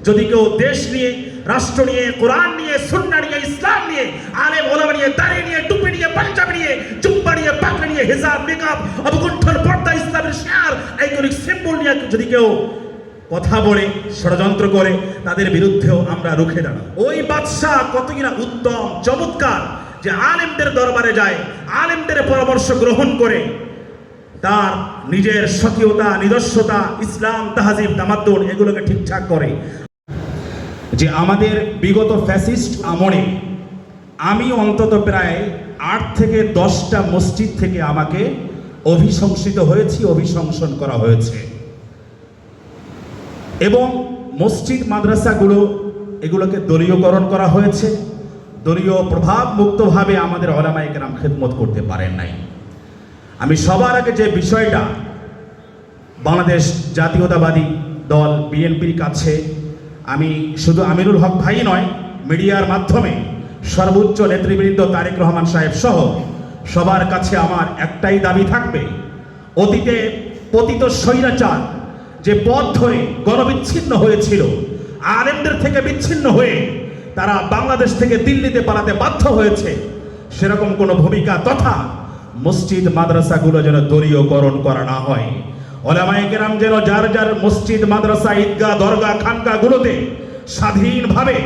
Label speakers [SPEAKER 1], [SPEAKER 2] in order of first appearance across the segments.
[SPEAKER 1] যদি কেউ দেশ নিয়ে, রাষ্ট্র নিয়ে, কোরআন নিয়ে, সুন্নাহ নিয়ে, ইসলাম নিয়ে, আলেম ওলামা নিয়ে, দাড়ি নিয়ে, টুপি নিয়ে, পাঞ্জাবি নিয়ে, জুব্বা নিয়ে, পাগড়ি নিয়ে, হিজাব, নিকাব, অবগুণ্ঠন, পর্দা, ইসলামের শিয়ার, আইকনিক সিম্বল নিয়ে যদি কেউ কথা বলে, ষড়যন্ত্র করে, তাদের বিরুদ্ধেও আমরা রুখে দাঁড়াবো। ওই বাদশাহ কত কিনা উত্তম, চমৎকার, যে আলেমদের দরবারে যায়, আলেমদের পরামর্শ গ্রহণ করে তার নিজের স্বকীয়তা, নিজস্বতা, ইসলাম, তাহজিব, তামাদ্দুন এগুলোকে ঠিকঠাক করে। যে আমাদের বিগত ফ্যাসিস্ট আমলে আমি অন্তত প্রায় 8 থেকে 10টা মসজিদ থেকে আমাকে অভিশংসিত হয়েছি, অভিশংসন করা হয়েছে। এবং মসজিদ মাদ্রাসাগুলো এগুলোকে দলীয়করণ করা হয়েছে। দলীয় প্রভাব মুক্তভাবে আমাদের উলামায়ে কেরাম খেদমত করতে পারেন নাই। আমি সবার আগে যে বিষয়টা বাংলাদেশ জাতীয়তাবাদী দল বিএনপির কাছে আমি শুধু আমিরুল হক ভাই নয়, মিডিয়ার মাধ্যমে সর্বোচ্চ নেতৃবৃন্দ তারেক রহমান সাহেব সহ সবার কাছে আমার একটাই দাবি থাকবে, অতীতে পতিত স্বৈরাচার যে পথ ধরে গণবিচ্ছিন্ন হয়েছিল, আলেমদের থেকে বিচ্ছিন্ন হয়ে তারা বাংলাদেশ থেকে দিল্লিতে পালাতে বাধ্য হয়েছে, সেরকম কোনো ভূমিকা তথা মসজিদ মাদ্রাসাগুলো যেন দলীয়করণ করা না হয়। উলামায়ে কেরাম যেন যার যার মসজিদ, মাদ্রাসা, ঈদগাহ, দরগা, খানকাগুলোতে স্বাধীনভাবে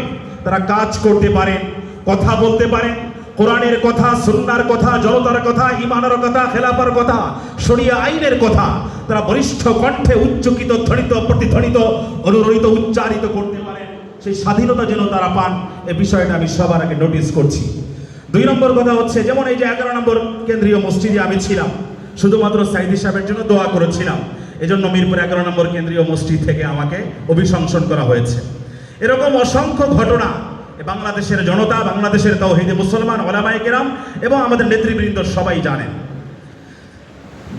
[SPEAKER 1] তারা কাজ করতে পারেন, কথা বলতে পারেন, কোরআনের কথা, সুন্নাহর কথা, জনতার কথা, ঈমানের কথা, খেলাফার কথা, শরিয়া আইনের কথা তারা বলিষ্ঠ কণ্ঠে উচ্চকিত, ধ্বনিত, প্রতিধ্বনিত, অনুরণিত, উচ্চারিত করতে পারেন। সেই স্বাধীনতা যেন তারা পান, এই বিষয়টা আমি সবার আগে নোটিস করছি। 2 নম্বর কথা হচ্ছে, যেমন এই যে 11 নম্বর কেন্দ্রীয় মসজিদে আমি ছিলাম, শুধুমাত্র সাইদি সাহেবের জন্য দোয়া করেছিলাম, এজন্য মিরপুর 11 নম্বর কেন্দ্রীয় মসজিদ থেকে আমাকে অভিশংসন করা হয়েছে। এরকম অসংখ্য ঘটনা বাংলাদেশের জনতা, বাংলাদেশের তাওহীদে মুসলমান, উলামায়ে কেরাম এবং আমাদের নেতৃবৃন্দ সবাই জানেন।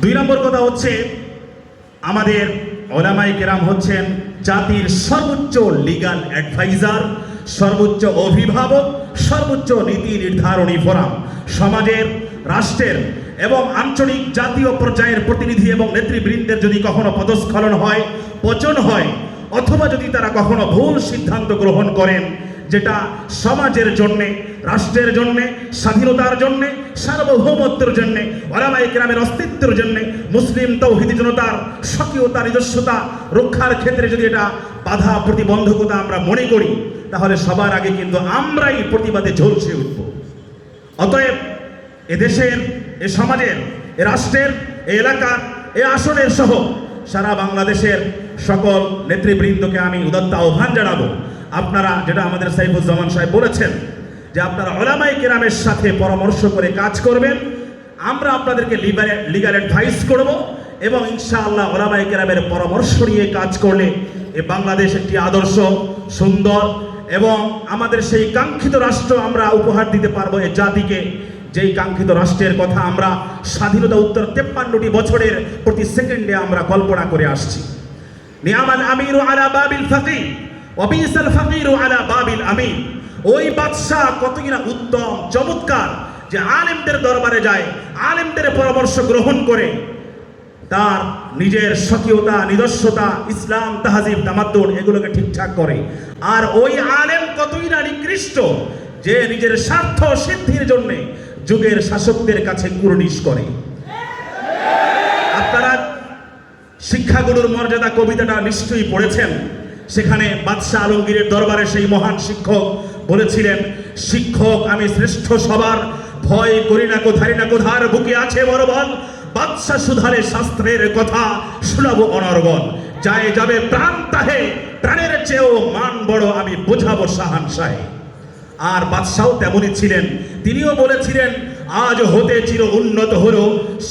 [SPEAKER 1] 2 নম্বর কথা হচ্ছে, আমাদের উলামায়ে কেরাম হচ্ছেন জাতির সর্বোচ্চ লিগ্যাল অ্যাডভাইজার, সর্বোচ্চ অভিভাবক, সর্বোচ্চ নীতি নির্ধারণী ফোরাম। সমাজের, রাষ্ট্রের এবং আঞ্চলিক জাতীয় পর্যায়ের প্রতিনিধি এবং নেতৃবৃন্দের যদি কখনো পদস্খলন হয়, পচন হয়, অথবা যদি তারা কখনো ভুল সিদ্ধান্ত গ্রহণ করেন যেটা সমাজের জন্যে, রাষ্ট্রের জন্যে, স্বাধীনতার জন্যে, সার্বভৌমত্বের জন্যে, উলামায়ে কেরামের অস্তিত্বের জন্যে, মুসলিম তাওহীদি জনতার স্বকীয়তা, নিজস্বতা রক্ষার ক্ষেত্রে যদি এটা বাধা প্রতিবন্ধকতা আমরা মনে করি, তাহলে সবার আগে কিন্তু আমরাই প্রতিবাদে ঝলসে উঠব। অতএব এদেশের, এ সমাজের, এ রাষ্ট্রের, এ এলাকার, এ আসনের সহ সারা বাংলাদেশের সকল নেতৃবৃন্দকে আমি উদাত্ত আহ্বান জানাবো, আপনারা যেটা আমাদের সাইফুজ্জামান সাহেব বলেছেন যে আপনারা উলামায়ে কেরামের সাথে পরামর্শ করে কাজ করবেন, আমরা আপনাদেরকে লিগ্যাল অ্যাডভাইস করব এবং ইনশাআল্লাহ উলামায়ে কেরামের পরামর্শ নিয়ে কাজ করলে এ বাংলাদেশ একটি আদর্শ, সুন্দর এবং আমাদের সেই কাঙ্ক্ষিত রাষ্ট্র আমরা উপহার দিতে পারবো এ জাতিকে, যেই কাঙ্ক্ষিত রাষ্ট্রের কথা আমরা স্বাধীনতা উত্তর 53টি বছরের প্রতি সেকেন্ডে আমরা কল্পনা করে আসছি। নিয়ামাল আমিরু আলা বাবিল ফাকির ওয়া বিসাল ফাকিরু আলা বাবিল আমির। ওই বাদশাহ কত কিনা উত্তম, চমৎকার, যে আলেমদের দরবারে যায়, আলেমদের পরামর্শ গ্রহণ করে তার নিজের স্বকীয়তা, নিজস্বতা, ইসলাম, তাহজিব, তামাদ্দুন এগুলোকে ঠিকঠাক করে। আর ওই আলেম কতই না নিকৃষ্ট যে নিজের স্বার্থ সিদ্ধির জন্য যুগের শাসকদের কাছে কুর্নিশ করে। আপনারা শিক্ষাগুরুর মর্যাদা কবিতাটা নিশ্চয়ই পড়েছেন। সেখানে বাদশাহ আলমগীরের দরবারে সেই মহান শিক্ষক বলেছিলেন, শিক্ষক আমি শ্রেষ্ঠ সবার, ভয় করি না কোথারি না কোধার, বুকে আছে বড় বল, বাদশাহ সুধারে শাস্ত্রের কথা শোনাবো অনর্গল, যায় যাবে প্রাণ তাহে, প্রাণের চেয়েও মান বড়, আমি বোঝাবো শাহানশাহে। আর বাদশাহ তেমনই ছিলেন, তিনিও বলেছিলেন, আজ হতে চির উন্নত হলো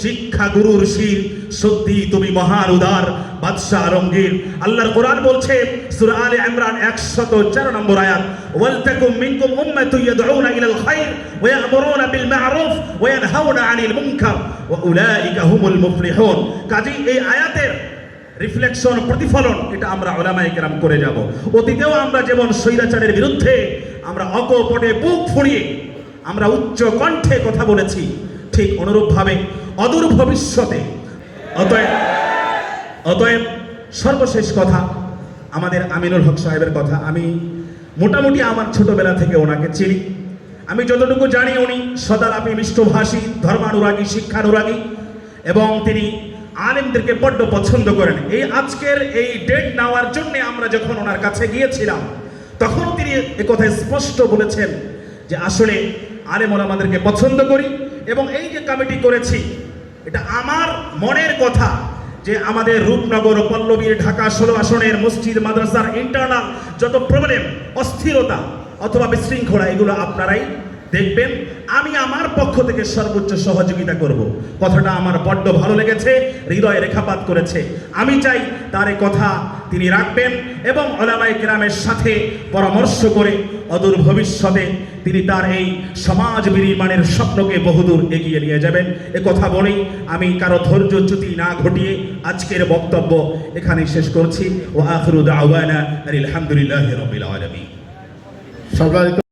[SPEAKER 1] শিক্ষা গুরুর শির, সত্যি তুমি মহান উদার বাদশাহ আলমগীর। আল্লাহর কোরআন বলছে সূরা আলে ইমরান 104 নম্বর আয়াত, ওয়ালতাকুম মিনকুম উম্মাতুন ইয়াদউনা ইলাল খায়র ওয়া ইয়া'মুরুনা বিল মা'রুফ ওয়া ইয়ানহাউনা আনিল মুনকার ওয়া উলাইকা হুমুল মুফলিহুন। কাজেই এই আয়াতের রিফ্লেকশন, প্রতিফলন এটা আমরা উলামায়ে কেরাম করে যাব। অতীতেও আমরা যেমন স্বৈরাচারের বিরুদ্ধে আমরা অকপটে বুক ফুঁড়িয়ে আমরা উচ্চ কণ্ঠে কথা বলেছি, ঠিক অনুরূপভাবে অদূর ভবিষ্যতে অতএব সর্বশেষ কথা, আমাদের আমিনুল হক সাহেবের কথা, আমি মোটামুটি আমার ছোটবেলা থেকে ওনাকে চিনি। আমি যতটুকু জানি উনি সদালাপি মিষ্টভাষী, ধর্মানুরাগী, শিক্ষানুরাগী এবং তিনি আলেমদেরকে বড্ড পছন্দ করেন। এই আজকের এই ডেট নেওয়ার জন্য আমরা যখন ওনার কাছে গিয়েছিলাম তখন তিনি একথা স্পষ্ট বলেছেন যে আসলে আলেম ওলামাদেরকে পছন্দ করি এবং এই যে কমিটি করেছি এটা আমার মনের কথা যে আমাদের রূপনগর ও পল্লবীর ঢাকা 16 আসনের মসজিদ মাদ্রাসার ইন্টারনাল যত প্রবলেম, অস্থিরতা অথবা বিশৃঙ্খলা এগুলো আপনারাই দেখবেন। আমি আমার পক্ষ থেকে সর্বোচ্চ সহযোগিতা করব। কথাটা আমার বড্ড ভালো লেগেছে, হৃদয়ে রেখাপাত করেছে। আমি চাই তার এই কথা তিনি রাখবেন এবং উলামায়ে কেরামের সাথে পরামর্শ করে অদূর ভবিষ্যতে তিনি তার এই সমাজ বিনির্মাণের স্বপ্নকে বহুদূর এগিয়ে নিয়ে যাবেন। এ কথা বলেই আমি কারো ধৈর্যচ্যুতি না ঘটিয়ে আজকের বক্তব্য এখানেই শেষ করছি। ওয়া আখিরু দাওয়ানা আলহামদুলিল্লাহি রাব্বিল আলামিন।